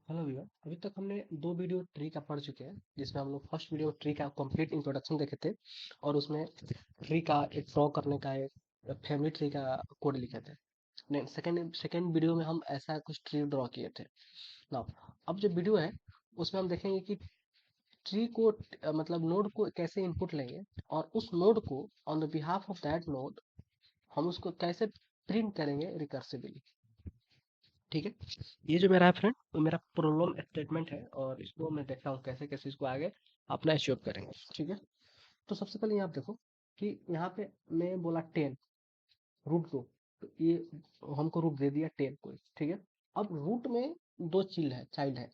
Hello भैया, अभी तक हमने दो वीडियो ट्री का पढ़ चुके हैं, जिसमें हम लोग फर्स्ट वीडियो ट्री का कंप्लीट इंट्रोडक्शन देखे थे और उसमें ट्री का एक ड्रॉ करने का एक फैमिली ट्री का कोड लिखे थे। नहीं, सेकंड सेकंड वीडियो में हम ऐसा कुछ ट्री ड्रॉ किए थे ना। अब जो वीडियो है उसमें हम देखेंगे कि ट्री को मतलब नोड को कैसे इनपुट लेंगे और उस नोड को on the behalf of that node हम उसको कैसे प्रिंट करेंगे रिकर्सिवली। ठीक है, ये जो मेरा है फ्रेंड, वो मेरा प्रोलॉग स्टेटमेंट है और इसको मैं देखता हूँ कैसे कैसे इसको आगे अपना एश्योर करेंगे। ठीक है, तो सबसे पहले यहाँ आप देखो कि यहाँ पे मैं बोला 10 रूट दो, तो ये हमको रूट दे दिया 10 को। ठीक है, अब रूट में दो चाइल्ड है,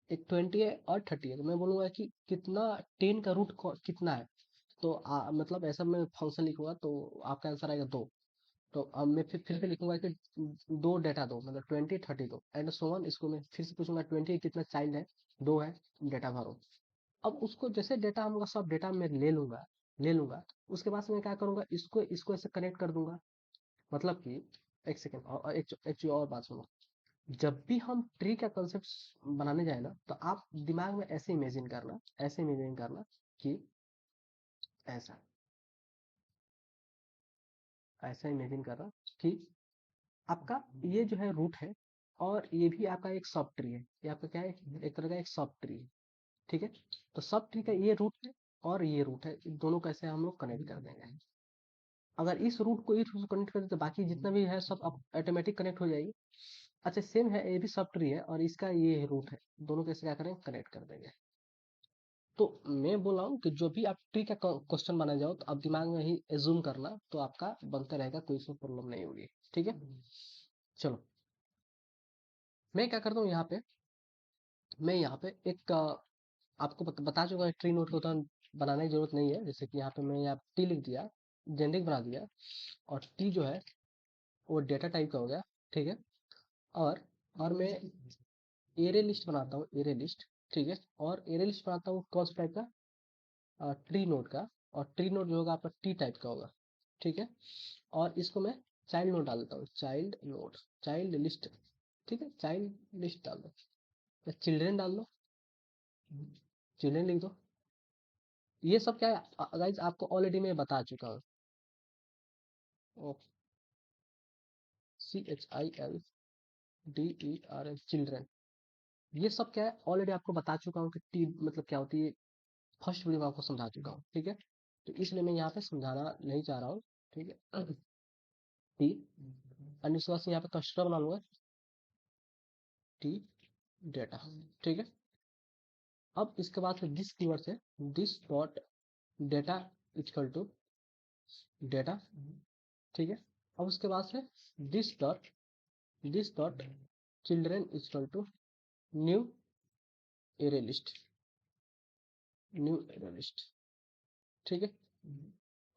एक 20 है और 30 है। तो मैं बोलूंगा कि कितना 10 का रूट कितना है। तो मतलब ऐसा मैं फंक्शन लिखूंगा तो आपका आंसर आएगा 2। तो अब मैं फिर से लिखूंगा कि दो डेटा दो, मतलब 20 30 दो एंड सो ऑन। इसको मैं फिर से पूछूंगा 20 कितना चाइल्ड है, 2 है, डेटा भरो। अब उसको जैसे डेटा होगा सब डेटा मैं ले लूंगा। उसके बाद से मैं क्या करूंगा, इसको इसको ऐसे कनेक्ट कर दूंगा। मतलब कि एक सेकेंड, और एक चीज और बात सुनो। जब भी हम ट्री का कंसेप्ट बनाने जाए ना, तो आप दिमाग में ऐसे इमेजिन करना कि ऐसा ऐसा इमेजिन करना कि आपका ये जो है रूट है और ये भी आपका एक सब ट्री है। ये आपका क्या है, एक तरह का एक सब ट्री है। ठीक है, तो सब ट्री का ये रूट है और ये रूट है, इन दोनों को ऐसे हम लोग कनेक्ट कर देंगे। अगर इस रूट को इस रूट से कनेक्ट करें तो बाकी जितना भी है सब ऑटोमेटिक कनेक्ट हो जाएगी। अच्छा, सेम है, ये भी सब ट्री है और इसका ये रूट है, दोनों को ऐसे क्या करेंगे, कनेक्ट कर देंगे। तो मैं बोल रहा हूँ कि जो भी आप ट्री का क्वेश्चन बना जाओ तो आप दिमाग में ही एज्यूम करना, तो आपका बनता रहेगा, कोई इसमें प्रॉब्लम नहीं होगी। ठीक है, चलो मैं क्या करता हूँ यहाँ पे। मैं यहाँ पे एक आपको बता चुका ट्री नोट को, तो बनाने की जरूरत नहीं है। जैसे कि यहाँ पे मैं यहाँ टी लिख दिया, जेनेरिक बना दिया, और टी जो है वो डेटा टाइप का हो गया। ठीक है, और और मैं एरे लिस्ट बनाता हूँ, एरे लिस्ट। ठीक है, और एरे लिस्ट बनाता हूँ कौन सा टाइप का, ट्री नोड का। और ट्री नोड जो होगा आपका टी टाइप का होगा। ठीक है, और इसको मैं चाइल्ड नोड डाल देता हूँ, चाइल्ड नोड, चाइल्ड लिस्ट। ठीक है, चाइल्ड लिस्ट डाल दो या चिल्ड्रेन डाल दो, चिल्ड्रेन लिख दो। ये सब क्या है गाइज, आपको ऑलरेडी मैं बता चुका हूँ। CHILDREN, children. ये सब क्या है, ऑलरेडी आपको बता चुका हूँ कि टी मतलब क्या होती है। फर्स्ट वीडियो में आपको समझा चुका हूँ। ठीक है, तो इसलिए मैं यहाँ पे समझाना नहीं चाह रहा हूँ। ठीक है, टी अन्य से यहाँ पे कंस्ट्रक्टर बना लूंगा, टी डेटा। ठीक है, अब इसके बाद से दिस कीवर्ड से this dot data equal to data. ठीक है, अब उसके बाद से this dot children equal to new array list, new array list. ठीक है,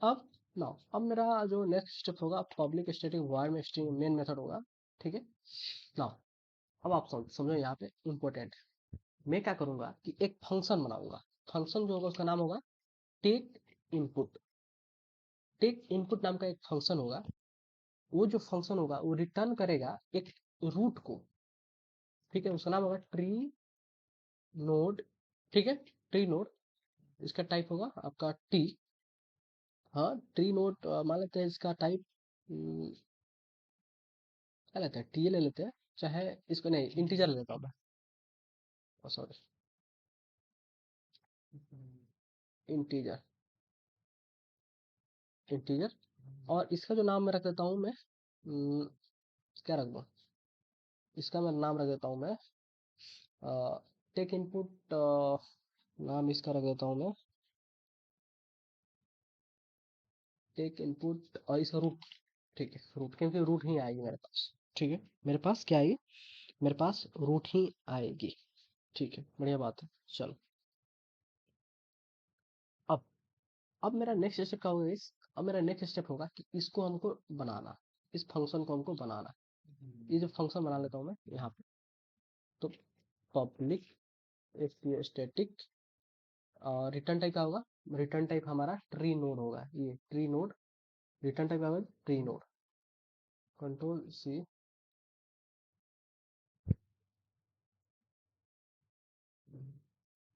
अब नाउ अब मेरा जो नेक्स्ट स्टेप होगा, पब्लिक स्टैटिक वॉइड में स्ट्रिंग मेन मेथड होगा। ठीक है, नाउ अब आप समझो यहाँ पे इम्पोर्टेंट। मैं क्या करूंगा कि एक फंक्शन बनाऊंगा। फंक्शन जो होगा उसका नाम होगा टेक इनपुट। टेक इनपुट नाम का एक फंक्शन होगा। वो जो फंक्शन होगा वो रिटर्न करेगा एक रूट को। ठीक है, उसका नाम होगा ट्री नोड। ठीक है, ट्री नोड, इसका टाइप होगा आपका टी। हाँ, ट्री नोड मान लेते हैं, इसका टाइप क्या लेते हैं, टी ले लेते हैं। चाहे इसको नहीं, इंटीजर ले लेता हूँ मैं, सॉरी, इंटीजर, इंटीजर। और इसका जो नाम मैं रख देता हूँ मैं, क्या रख दूँ, इसका मैं नाम रख देता हूँ मैं टेक इनपुट। नाम इसका रख देता हूँ मैं टेक इनपुट, और इसका रूट। ठीक है, रूट, क्योंकि रूट ही आएगी मेरे पास। ठीक है, मेरे पास क्या आएगी, मेरे पास रूट ही आएगी। ठीक है, बढ़िया बात है। चलो, अब अब मेरा नेक्स्ट स्टेप क्या होगा अब मेरा नेक्स्ट स्टेप होगा कि इसको हमको बनाना, इस फंक्शन को हमको बनाना। ये जो फंक्शन बना लेता हूँ मैं यहाँ पे, तो पब्लिक स्टैटिक रिटर्न टाइप का होगा। रिटर्न टाइप हमारा ट्री नोड होगा, ये ट्री नोड, रिटर्न टाइप होगा tree node. Control C,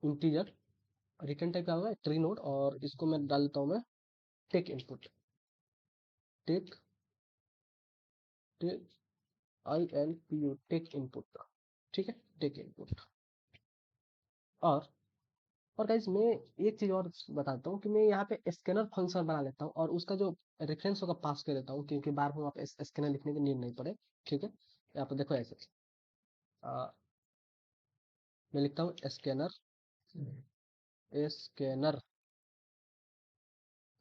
integer return type क्या होगा, ट्री नोड, और इसको मैं डाल देता हूँ मैं take input, take take INPU, take input. ठीक है, टेक इनपुट। और गाइस मैं एक चीज और बताता हूँ कि मैं यहाँ पे स्कैनर फंक्शन बना लेता हूँ और उसका जो रेफरेंस होगा पास कर देता हूँ, क्योंकि बार बार वहाँ पे स्कैनर लिखने की नीड नहीं पड़े। ठीक है, यहाँ पे देखो ऐसे मैं लिखता हूँ scanner, scanner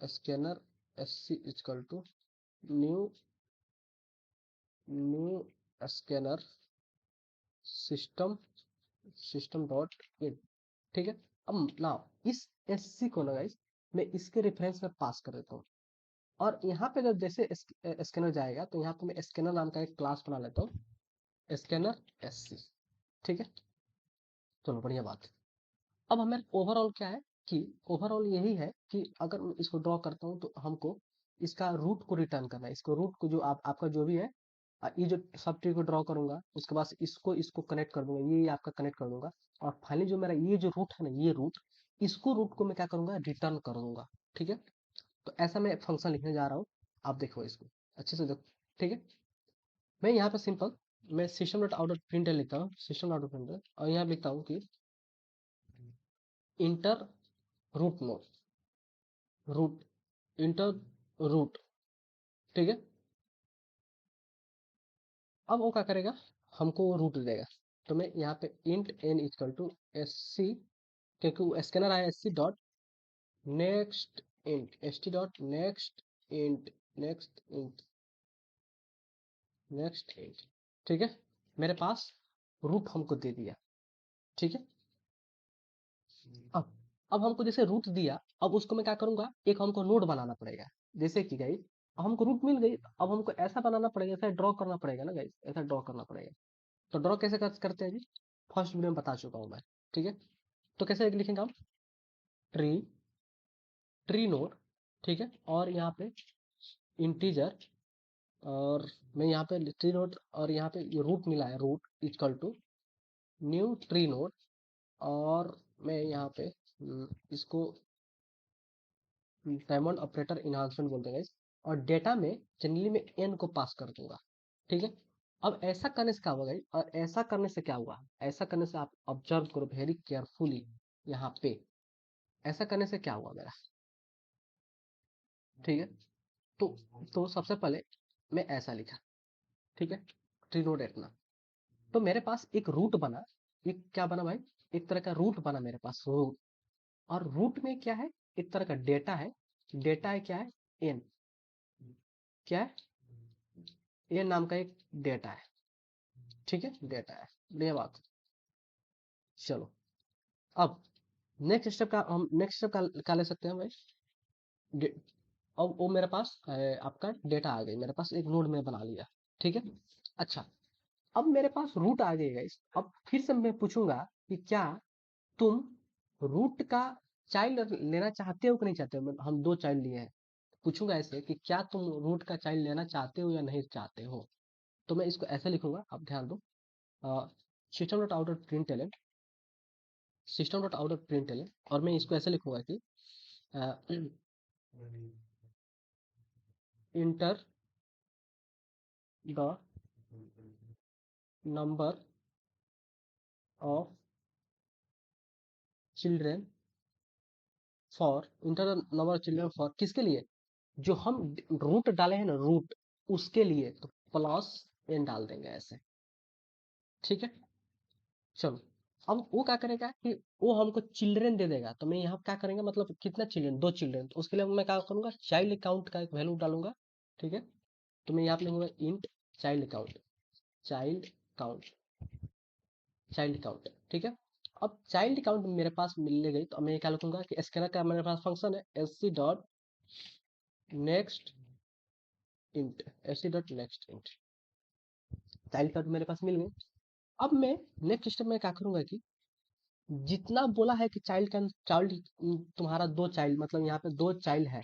scanner SC equal to new new scanner system system dot in. ठीक है, अब ना इस SC को ना गाइस मैं इसके रेफरेंस में पास कर देता हूँ, और यहाँ पे जब जैसे स्कैनर जाएगा तो यहाँ पे मैं स्कैनर नाम का एक क्लास बना लेता हूँ, स्कैनर SC। ठीक है, चलो बढ़िया बात। अब हमें ओवरऑल क्या है कि ओवरऑल यही है कि अगर मैं इसको ड्रॉ करता हूँ तो हमको इसका रूट को रिटर्न करना है, इसको रूट को जो आपका जो भी है, ये जो सब ट्री को ड्रॉ करूंगा उसके बाद इसको इसको कनेक्ट कर दूंगा, ये आपका कनेक्ट कर दूंगा, और फाइनली जो मेरा ये जो रूट है ना, ये रूट, इसको रूट को मैं क्या करूंगा, रिटर्न कर दूंगा। ठीक है, तो ऐसा मैं फंक्शन लिखने जा रहा हूँ, आप देखो इसको अच्छे से देखो। ठीक है, मैं यहाँ पे सिंपल मैं system dot out dot print लिखता हूँ, सिस्टम डॉट प्रिंट, और यहाँ लिखता हूँ कि enter root node, root enter root. ठीक है, अब वो क्या करेगा, हमको वो रूट देगा, तो मैं यहाँ पे int n equal to SC, क्योंकि वो स्कैनर आया SC dot next int, ST dot next int, next int, next int. ठीक है, मेरे पास रूट हमको दे दिया। ठीक है, अब हमको जैसे रूट दिया, अब उसको मैं क्या करूंगा, एक हमको नोड बनाना पड़ेगा। जैसे कि गाइस हमको रूट मिल गई, अब हमको ऐसा बनाना पड़ेगा, ऐसा ड्रॉ करना पड़ेगा ना गाइस, ऐसा ड्रॉ करना पड़ेगा। तो ड्रॉ कैसे करते हैं जी, फर्स्ट वीडियो में बता चुका हूँ मैं। ठीक है, तो कैसे लिखेंगे हम, ट्री ट्री नोड। ठीक है, और यहाँ पे इंटीजर, और मैं यहाँ पे ट्री नोड, और यहाँ पे ये रूट मिला है, root equal to new tree node, और मैं यहाँ पे इसको डायमंड ऑपरेटर इनहांसमेंट बोलते हैं guys, और डेटा में जनरली में n को पास कर दूंगा। ठीक है, अब ऐसा करने से क्या होगा guys, और ऐसा करने से क्या हुआ, ऐसा करने से आप ऑब्जर्व करो वेरी केयरफुली, यहाँ पे ऐसा करने से क्या हुआ मेरा। ठीक है, तो सबसे पहले मैं ऐसा लिखा। ठीक है, ट्री नोड इतना, तो मेरे पास एक रूट बना, एक क्या बना भाई, एक तरह का रूट बना मेरे पास, रूट। और रूट में क्या है, एक तरह का डेटा है, डेटा है क्या है, n, क्या है, ये नाम का एक डेटा है। ठीक है, डेटा है, बढ़िया बात। चलो, अब नेक्स्ट स्टेप का हम नेक्स्ट स्टेप का ले सकते हैं भाई। अब वो मेरे पास आपका डेटा आ गई मेरे पास, एक नोड में बना लिया। ठीक है, अच्छा, अब मेरे पास रूट आ गई गाइस, अब फिर से मैं पूछूंगा कि क्या तुम रूट का चाइल्ड लेना चाहते हो कि नहीं चाहते हो, हम दो चाइल्ड लिए हैं, पूछूंगा ऐसे कि क्या तुम रूट का चाइल्ड लेना चाहते हो या नहीं चाहते हो। तो मैं इसको ऐसे लिखूंगा, आप ध्यान दो, system dot out dot println, system dot out dot println, और मैं इसको ऐसे लिखूंगा कि enter the number of children for, enter the number of children for किसके लिए, जो हम रूट डाले हैं ना, रूट, उसके लिए, तो प्लस n डाल देंगे ऐसे। ठीक है, चलो, अब वो क्या करेगा कि वो हमको चिल्ड्रेन दे देगा, तो मैं यहाँ क्या करेंगे, मतलब कितना चिल्ड्रेन, दो चिल्ड्रेन, तो उसके लिए मैं क्या करूंगा, चाइल्ड काउंट का एक वैल्यू डालूंगा। ठीक है, तो मैं यहाँ पे लिखूंगा int child count, child count, child count. ठीक है, अब चाइल्ड काउंट मेरे पास मिल गई, तो मैं क्या लिखूंगा कि स्कैनर का मेरे पास फंक्शन है SC dot next int, SC dot next int, child count मेरे पास मिल गई। अब मैं नेक्स्ट स्टेप में क्या करूंगा कि जितना बोला है कि चाइल्ड का चाइल्ड, तुम्हारा दो चाइल्ड, मतलब यहाँ पे दो चाइल्ड है,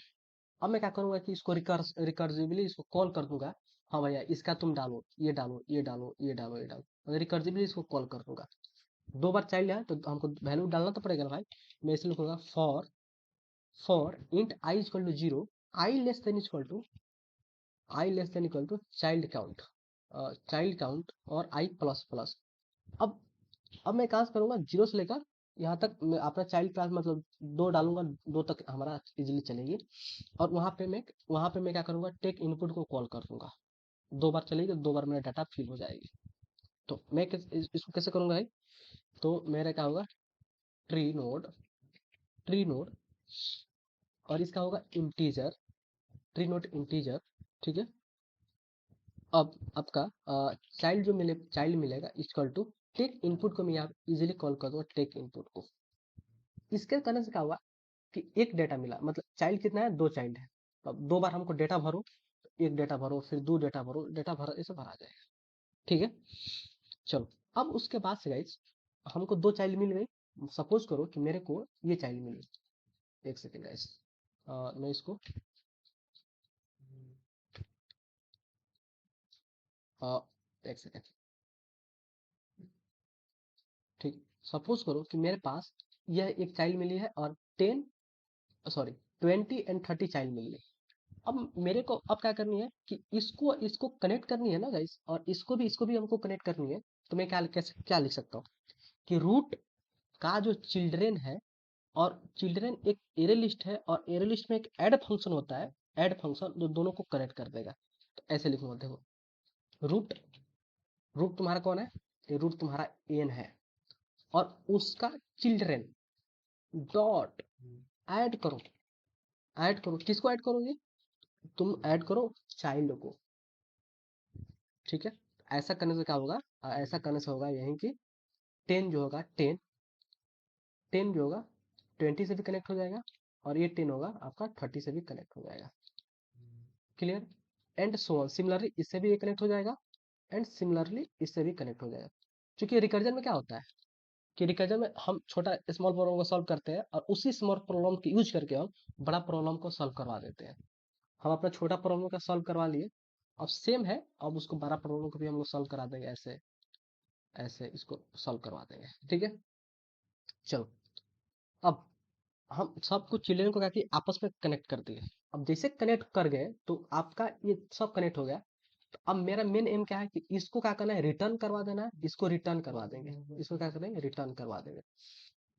अब मैं क्या करूंगा कि इसको रिकर्सिवली इसको कॉल कर दूंगा। हाँ भैया, इसका तुम डालो, ये डालो, ये डालो, ये डालो, ये डालो, रिकर्सिवली इसको कॉल कर दूंगा। 2 बार चाइल्ड है तो हमको वैल्यू डालना तो पड़ेगा ना भाई। मैं इसे लिखूंगा for int i equal to 0, i less than equal to child count और आई प्लस प्लस। अब मैं कहाँ से करूंगा, 0 से लेकर यहाँ तक मैं अपना चाइल्ड क्लास मतलब 2 डालूंगा, 2 तक हमारा इजीली चलेगी। और वहाँ पे मैं क्या करूंगा, टेक इनपुट को कॉल कर दूंगा। 2 बार चलेगी तो 2 बार मेरा डाटा फिल हो जाएगी। तो मैं इसको कैसे करूंगा भाई, तो मेरा क्या होगा, ट्री नोड और इसका होगा इंटीजर, ट्री नोड इंटीजर। ठीक है। अब आपका चाइल्ड मिलेगा इक्वल टू टेक इनपुट को मैं यहाँ इजीली कॉल कर दूंगा, टेक इनपुट को। इसके करने से क्या हुआ कि एक डेटा मिला, मतलब चाइल्ड कितना है, 2 चाइल्ड है। अब 2 बार हमको डेटा भरो, एक डेटा भरो फिर 2 डेटा भरो, डेटा भरा ऐसे भरा जाएगा। ठीक है। चलो, अब उसके बाद से गाइस हमको 2 चाइल्ड मिल गई। सपोज करो कि मेरे को ये चाइल्ड मिली। एक सेकेंड गाइस, मैं इसको एक सेकेंड। ठीक, सपोज करो कि मेरे पास यह एक चाइल्ड मिली है और 10 सॉरी 20 एंड 30 चाइल्ड मिल गई। अब मेरे को अब क्या करनी है कि इसको कनेक्ट करनी है ना गाइस, और इसको भी हमको कनेक्ट करनी है। तो मैं क्या लिख सकता हूँ कि रूट का जो चिल्ड्रेन है, और चिल्ड्रेन एक एरे लिस्ट है, और एरे लिस्ट में एक ऐड फंक्शन होता है, ऐड फंक्शन जो दोनों को कनेक्ट कर देगा। तो ऐसे लिखूंगा, देखो, रूट रूट तुम्हारा कौन है, ये रूट तुम्हारा एन है, और उसका चिल्ड्रेन डॉट ऐड करो किसको ऐड करोगे, तुम ऐड करो चाइल्ड को। ठीक है। ऐसा करने से क्या होगा, ऐसा करने से होगा यही कि 10 जो होगा 10 जो होगा 20 से भी कनेक्ट हो जाएगा, और ये 10 होगा आपका 30 से भी कनेक्ट हो जाएगा। Clear. And so on, similarly इससे भी ये कनेक्ट हो जाएगा, एंड सिमिलरली इससे भी कनेक्ट हो जाएगा। क्योंकि रिकर्जन में क्या होता है कि रिकर्जन में हम छोटा स्मॉल प्रॉब्लम को सॉल्व करते हैं, और उसी स्मॉल प्रॉब्लम को यूज करके हम बड़ा प्रॉब्लम को सॉल्व करवा देते हैं। हम अपना छोटा प्रॉब्लम का सॉल्व करवा लिए, अब सेम है, अब उसको बड़ा प्रॉब्लम को भी हम लोग सॉल्व करा देंगे, ऐसे ऐसे इसको सॉल्व करवा देंगे। ठीक है। चलो, अब हम सब कुछ चिल्ड्रन को क्या किया, आपस में कनेक्ट कर दिए। अब जैसे कनेक्ट कर गए तो आपका ये सब कनेक्ट हो गया। तो अब मेरा मेन एम क्या है कि इसको क्या करना है, रिटर्न करवा देना है, इसको रिटर्न करवा देंगे, इसको क्या करेंगे, रिटर्न करवा देंगे।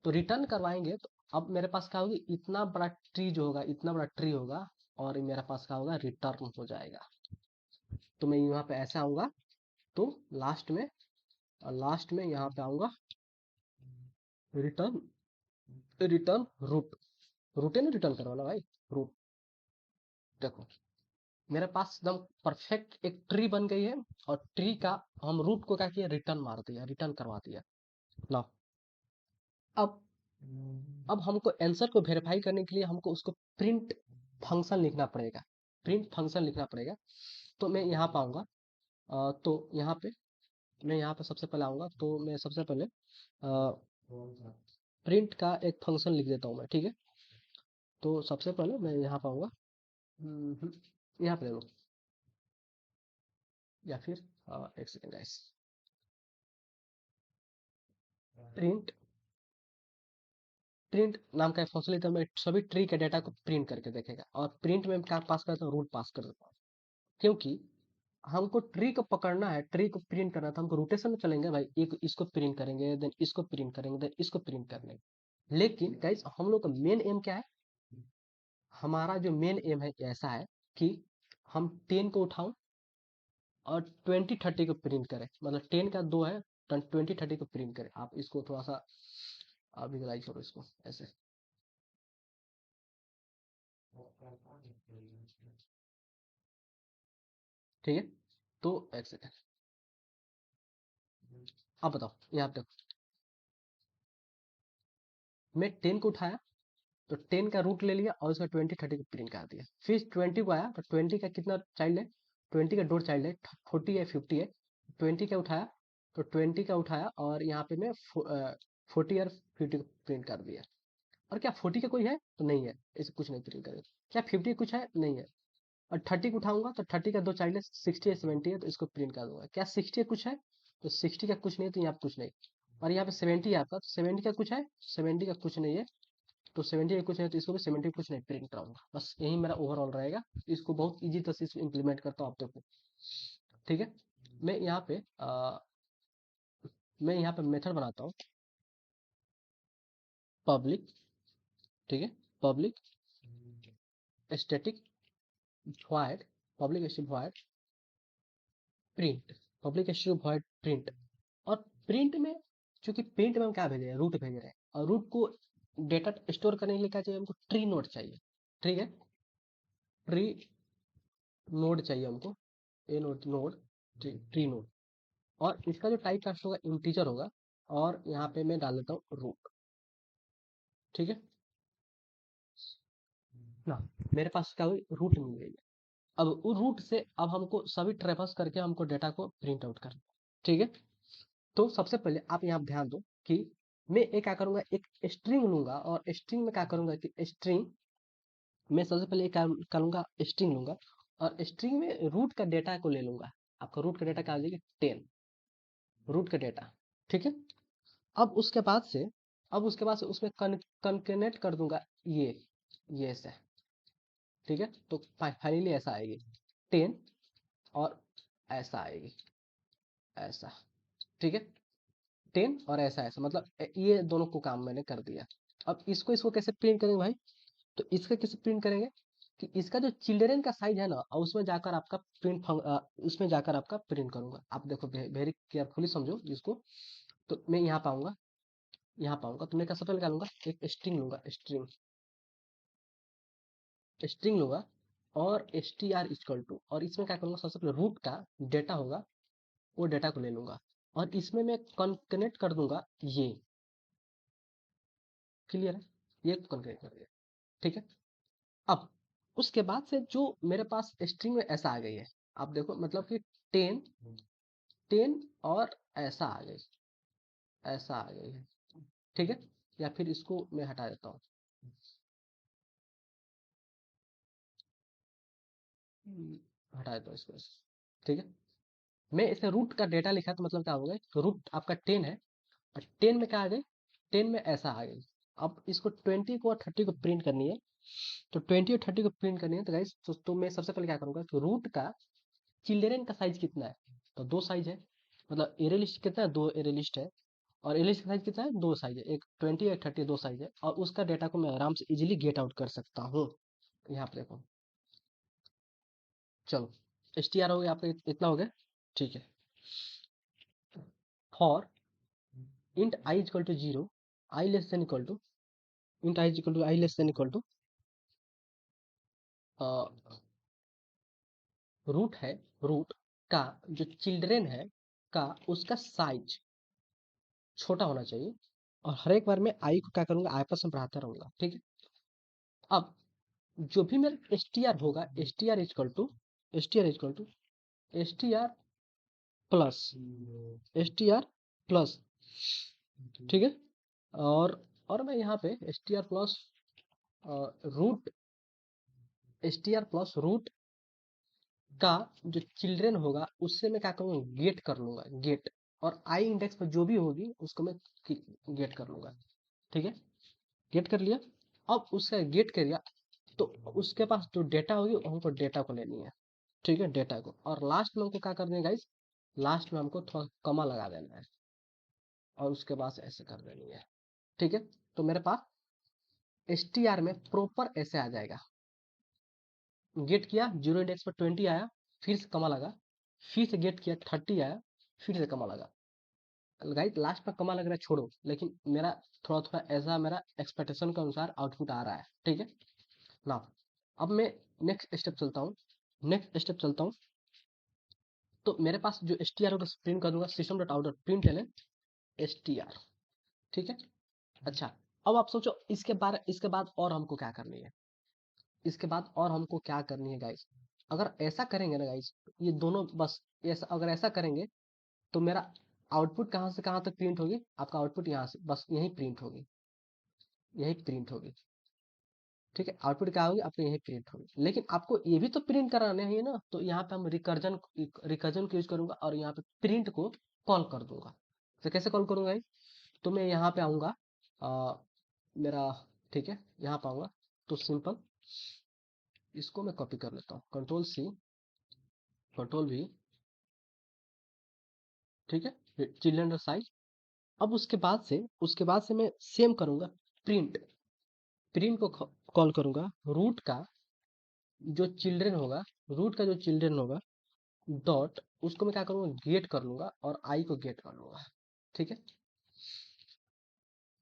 तो रिटर्न करवाएंगे तो अब मेरे पास क्या होगी, इतना बड़ा ट्री जो होगा, इतना बड़ा ट्री होगा, और मेरे पास क्या होगा, रिटर्न हो जाएगा। तो मैं यहाँ पे ऐसे आऊंगा, तो लास्ट में यहाँ पे आऊंगा, रिटर्न रिटर्न रूट, रूट है ना रिटर्न करवाना भाई, रूट। देखो, मेरे पास एकदम परफेक्ट एक ट्री बन गई है, और ट्री का हम रूट को क्या किया, रिटर्न मार दिया, रिटर्न करवा दिया। लो, अब हमको आंसर को वेरीफाई करने के लिए हमको उसको प्रिंट फंक्शन लिखना पड़ेगा, प्रिंट फंक्शन लिखना पड़ेगा। तो मैं यहाँ पाऊंगा, तो मैं यहाँ पे सबसे पहले आऊंगा, तो मैं सबसे पहले प्रिंट का एक फंक्शन लिख देता हूँ मैं। ठीक है। तो सबसे पहले मैं यहाँ पाऊंगा, यहाँ पे देखो, या फिर एक सेकेंड गाइस, प्रिंट प्रिंट नाम का एक फंक्शन लेता हूँ मैं, सभी ट्री के डाटा को प्रिंट करके देखेगा। और प्रिंट में क्या पास करता हूँ, रूट पास कर देता हूँ। क्योंकि हमको ट्री को पकड़ना है, ट्री को प्रिंट करना था, हमको रोटेशन में चलेंगे भाई, एक इसको प्रिंट करेंगे, देन इसको प्रिंट करेंगे, देन इसको प्रिंट करेंगे। लेकिन गाइस हम लोग का मेन एम क्या है, हमारा जो मेन एम है ऐसा है कि हम 10 को उठाऊं और 20 30 को प्रिंट करें, मतलब 10 का 2 है, 20 30 को प्रिंट करें। आप इसको थोड़ा सा विजुलाइज करो इसको ऐसे। ठीक है। तो एक सेकेंड, अब बताओ, यहाँ पे देखो, मैं 10 को उठाया तो 10 का रूट ले लिया, और उसका 20 30 को प्रिंट कर दिया। फिर 20 को आया तो 20 का कितना चाइल्ड है, 20 का 2 चाइल्ड है, 40 है 50 है। 20 का उठाया तो 20 का उठाया, और यहाँ पे मैं 40 और 50 को प्रिंट कर दिया। और क्या 40 का कोई है तो नहीं है, ऐसे कुछ नहीं प्रिंट करेगा। क्या 50 कुछ है, नहीं है। और 30 को उठाऊंगा तो 30 का 2 चाइल्ड है, 60 है 70 है, तो इसको प्रिंट कर दूंगा। क्या 60 कुछ है, तो 60 का कुछ नहीं, तो यहाँ पे कुछ नहीं। और यहाँ पे 70 आपका, 70 का कुछ है, 70 का कुछ नहीं है, तो 70 का कुछ है तो इसको भी 70 कुछ नहीं प्रिंट कराऊंगा, बस यही मेरा ओवरऑल रहेगा। इसको बहुत ईजी तरह से इम्प्लीमेंट करता हूँ आप देखो, ठीक है। मैं यहाँ पे मैं यहाँ पे मेथड बनाता हूँ पब्लिक, ठीक है, public static void, public static void print, public static void print. और प्रिंट में, चूंकि प्रिंट में हम क्या भेज रहे हैं, रूट भेज रहे हैं, और रूट को डेटा स्टोर करने के लिए क्या चाहिए हमको, ट्री नोड चाहिए, ठीक है, ट्री नोड चाहिए हमको, ए नोड नोड ट्री नोड। और इसका जो टाइप कास्ट होगा इंटीजर होगा, और यहाँ पे मैं डाल देता हूँ रूट, ठीक है ना। मेरे पास क्या हुई, रूट मिल गई है। अब उस रूट से अब हमको सभी ट्रेवर्स करके हमको डेटा को प्रिंट आउट करना, ठीक है। तो सबसे पहले आप यहाँ ध्यान दो कि मैं एक क्या करूंगा, एक स्ट्रिंग लूंगा, और स्ट्रिंग में क्या करूंगा कि स्ट्रिंग मैं सबसे पहले एक करूंगा, स्ट्रिंग लूंगा, और स्ट्रिंग में रूट का डेटा को ले लूंगा। आपका रूट का डेटा क्या आ जाएगा, 10 रूट का डेटा, ठीक है। अब उसके बाद से, उसमें कनकेनेट कर दूंगा ये ऐसे, ठीक है। तो फाइनली ऐसा आएगी 10, और ऐसा आएगी, ऐसा, ठीक है, 10 और ऐसा ऐसा, मतलब ये दोनों को काम मैंने कर दिया। अब इसको इसको कैसे प्रिंट करेंगे भाई, तो इसका कैसे प्रिंट करेंगे कि इसका जो चिल्ड्रन का साइज है ना, और उसमें जाकर आपका उसमें जाकर आपका प्रिंट करूंगा। आप देखो वेरी केयरफुली समझो इसको। तो मैं यहाँ पाऊंगा, तो मैं क्या सबसे पहले क्या लूंगा, एक स्ट्रिंग लूंगा, स्ट्रिंग लूंगा, और str और इसमें क्या करूंगा, सबसे पहले रूट का डेटा होगा, वो डेटा को ले लूंगा, और इसमें मैं कनेक्ट कर दूंगा ये, क्लियर है, ये कनेक्ट कर दिया, ठीक है। अब उसके बाद से जो मेरे पास स्ट्रिंग में ऐसा आ गई है, आप देखो मतलब कि 10 10 और ऐसा आ गई, ऐसा आ गई है, ठीक है। या फिर इसको मैं हटा देता हूँ, हटा देता हूँ इसको, ठीक है। मैं इसे रूट का डेटा लिखा तो मतलब क्या होगा, रूट आपका 10 है, और 10 में क्या आ गई, 10 में ऐसा आ गई। अब इसको 20 को और 30 को प्रिंट करनी है, तो 20 और 30 को प्रिंट करनी है, तो गाइस तो मैं सबसे पहले क्या करूंगा कि रूट का चिल्ड्रन का साइज कितना है, तो 2 साइज है, मतलब एरे लिस्ट कितना है, 2 एरे लिस्ट है, और एरे लिस्ट का साइज कितना है, 2 साइज है, एक 20 एक 30, 2 साइज है, और उसका डेटा को मैं आराम से इजीली गेट आउट कर सकता हूँ। यहाँ पे देखो, चलो str हो गया आपका, इतना हो गया, ठीक है। For int I equal to 0, I less than equal to, int I equal to, I less than equal to root है, रूट का जो चिल्ड्रन है का उसका साइज छोटा होना चाहिए, और हर एक बार मैं आई को क्या करूंगा, आपस में बढ़ाता रहूंगा, ठीक है। अब जो भी मेरा str होगा, str प्लस str प्लस, ठीक है। और मैं यहाँ पे str प्लस रूट, रूट का जो चिल्ड्रन होगा उससे मैं क्या करूँगा, गेट कर लूंगा, गेट, और आई इंडेक्स पर जो भी होगी उसको मैं गेट कर लूंगा, ठीक है। गेट कर लिया, अब उसका गेट कर लिया, तो उसके पास जो डेटा होगी हमको डेटा को लेनी है, ठीक है, डेटा को, और लास्ट में हमको क्या करना है गाइस, लास्ट में हमको थोड़ा कमा लगा देना है, और उसके बाद ऐसे कर देनी है, ठीक है। तो मेरे पास str में प्रॉपर ऐसे आ जाएगा, गेट किया 0 इंडेक्स पर 20 आया, फिर से कमा लगा, फिर से गेट किया 30 आया, फिर से कमा लगा। गाइस लास्ट में कमा लग रहा है छोड़ो, लेकिन मेरा थोड़ा थोड़ा ऐसा मेरा एक्सपेक्टेशन के अनुसार आउटपुट आ रहा है, ठीक है ना। अब मैं नेक्स्ट स्टेप चलता हूँ, तो मेरे पास जो str होगा प्रिंट कर दूंगा, system dot out dot print L str, ठीक है। अच्छा, अब आप सोचो इसके बाद और हमको क्या करनी है, इसके बाद और हमको क्या करनी है गाइस। अगर ऐसा करेंगे ना गाइस, ये दोनों बस ऐसा, अगर ऐसा करेंगे तो मेरा आउटपुट कहाँ से कहाँ तक प्रिंट होगी, आपका आउटपुट यहाँ से बस यहीं प्रिंट होगी, यही प्रिंट होगी, ठीक है। आउटपुट क्या होगी आपको, यही प्रिंट होगी, लेकिन आपको ये भी तो प्रिंट कराना है ना, तो यहाँ पे हम रिकर्जन को यूज करूंगा, और यहाँ पे प्रिंट को कॉल कर दूंगा। तो कैसे कॉल करूंगा, तो मैं यहाँ पे आऊँगा, मेरा ठीक है, यहाँ पे आऊँगा तो सिंपल इसको मैं कॉपी कर लेता हूँ, कंट्रोल सी, कंट्रोल वी, ठीक है, चिल्ड्रन साइज। अब उसके बाद से मैं सेम करूँगा, प्रिंट, प्रिंट को कॉल करूँगा, रूट का जो चिल्ड्रन होगा, रूट का जो चिल्ड्रन होगा डॉट, उसको मैं क्या करूँगा, गेट कर लूँगा और आई को गेट कर लूँगा, ठीक है।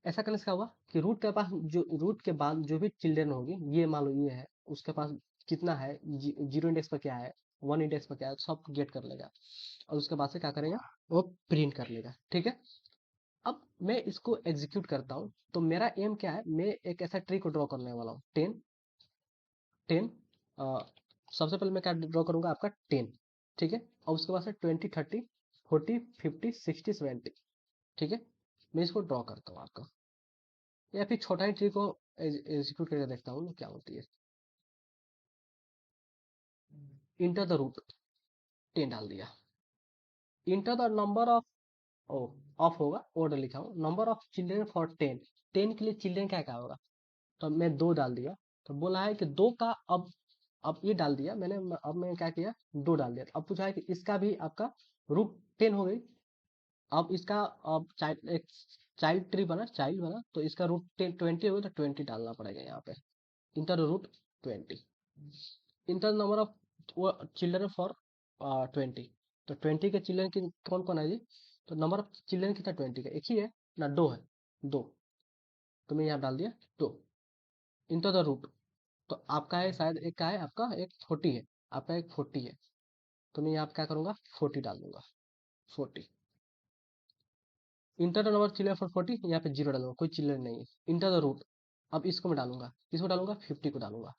ऐसा करने से क्या होगा कि रूट के पास जो रूट के बाद जो भी चिल्ड्रन होगी, ये मान लो ये है, उसके पास कितना है, जीरो इंडेक्स पर क्या है, वन इंडेक्स पर क्या है, सब गेट कर लेगा और उसके बाद से क्या करेगा, वो प्रिंट कर लेगा, ठीक है। अब मैं इसको एग्जीक्यूट करता हूँ, तो मेरा एम क्या है, मैं एक ऐसा ट्री को ड्रॉ करने वाला हूँ, 10 सबसे पहले मैं क्या ड्रॉ करूंगा, आपका 10, ठीक है, और उसके बाद से 20 30 40 50 60 70, ठीक है। मैं इसको ड्रॉ करता हूँ आपका, या फिर छोटा ही ट्री को एग्जीक्यूट करके देखता हूँ क्या होती है। इंटर द रूट, 10 डाल दिया। Enter the number of, O of होगा, ऑर्डर लिखा हूँ, नंबर ऑफ चिल्ड्रन फॉर 10, 10 के लिए चिल्ड्रन क्या क्या होगा, तो मैं 2 डाल दिया। तो बोला है कि 2 का, अब ये डाल दिया मैंने, अब मैं क्या किया, 2 डाल दिया। अब पूछा है कि इसका भी आपका रूट 10 हो गई। अब इसका, अब चाइल्ड, एक चाइल्ड ट्री बना, चाइल्ड बना, तो इसका रूट 10 20 हो गई, तो 20 डालना पड़ेगा यहाँ पे, enter root 20। Enter number of children for 20, तो 20 के चिल्ड्रन की कौन कौन है जी, तो नंबर ऑफ चिल्ड्रन कितना, 20 का एक ही है ना, 2 है, 2, तो मैं यहाँ डाल दिया 2। इंटर द रूट, तो आपका है शायद, एक का है आपका, एक 40 है, आपका एक 40 है, तो मैं यहाँ पे क्या करूँगा, 40 डाल दूंगा, 40। Inter the number children for 40, यहाँ पे 0 डालूंगा, कोई चिल्ड्रन नहीं है। इंटर द रूट, अब इसको मैं डालूंगा, इसको डालूंगा 50 को डालूंगा,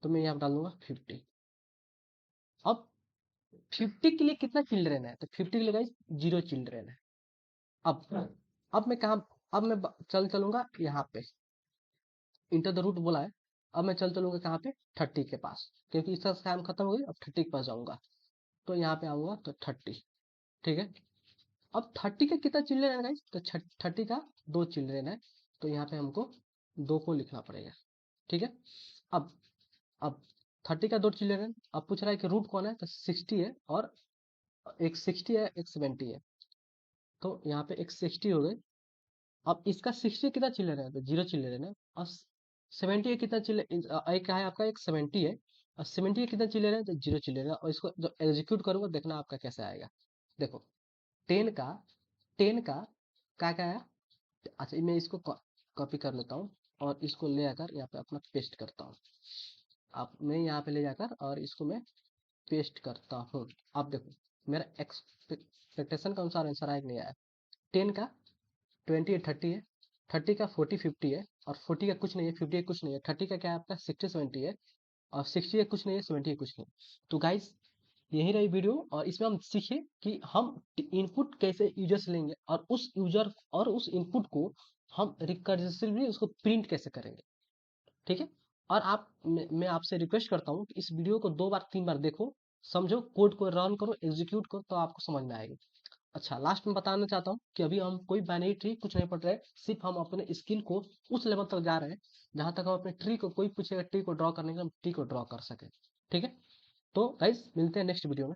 तो मैं यहाँ पे डाल दूंगा 50। अब 50 के लिए कितना चिल्ड्रन है, तो 50 के लिए गाइस 0 चिल्ड्रन है। अब मैं कहाँ, अब मैं चलूंगा यहाँ पे, इंटर द रूट बोला है, अब मैं चलूंगा कहाँ पे, 30 के पास, क्योंकि इसका काम खत्म हो गई, अब 30 के पास जाऊंगा, तो यहाँ पे आऊंगा तो 30, ठीक है। अब 30 का कितना चिल्ड्रन है गाइस, तो 30 का 2 चिल्ड्रन है, तो यहाँ पे हमको 2 को लिखना पड़ेगा, ठीक है। अब अब 30 का 2 चिल्ड्रन, अब पूछ रहा है कि रूट कौन है, तो 60 है, और एक 60 है, एक 70 है, तो यहाँ पे एक 60 हो गई। अब इसका 60 कितना चिल्ड्रन है, तो 0 चिल्ड्रन है, और 70 का कितना चिल्ड्रन, एक है आपका, एक 70 है, और 70 का कितना चिल्ड्रन है, तो 0 चिल्ड्रन है, और इसको जब एग्जीक्यूट करूंगा देखना आपका कैसे आएगा। देखो 10 का, 10 का क्या क्या है, अच्छा मैं इसको कॉपी कर लेता हूँ और इसको ले आकर यहाँ पे अपना पेस्ट करता हूँ। आप, मैं यहाँ पे ले जाकर और इसको मैं पेस्ट करता हूँ। आप देखो मेरा एक्सपेक्टेशन के अनुसार आंसर आया कि नहीं आया। 10 का 20 है, 30 है, 30 का 40 50 है, और 40 का कुछ नहीं है, 50 का कुछ नहीं है, 30 का क्या है आपका 60 70 है, और 60 का कुछ नहीं है, 70 का कुछ नहीं है। तो गाइस यही रही वीडियो, और इसमें हम सीखे कि हम इनपुट कैसे यूजर से लेंगे, और उस यूजर और उस इनपुट को हम रिकर्सिवली उसको प्रिंट कैसे करेंगे, ठीक है। और आप, मैं आपसे रिक्वेस्ट करता हूँ कि इस वीडियो को 2 बार 3 बार देखो, समझो, कोड को रन करो, एग्जीक्यूट करो, तो आपको समझ में आएगी। अच्छा लास्ट में बताना चाहता हूँ कि अभी हम कोई बाइनरी ट्री कुछ नहीं पढ़ रहे, सिर्फ हम अपने स्किल को उस लेवल तक जा रहे हैं जहां तक हम अपने ट्री को, कोई पूछेगा ट्री को ड्रॉ करने के, हम ट्री को ड्रॉ कर सके, ठीक है। तो गाइस मिलते हैं नेक्स्ट वीडियो में।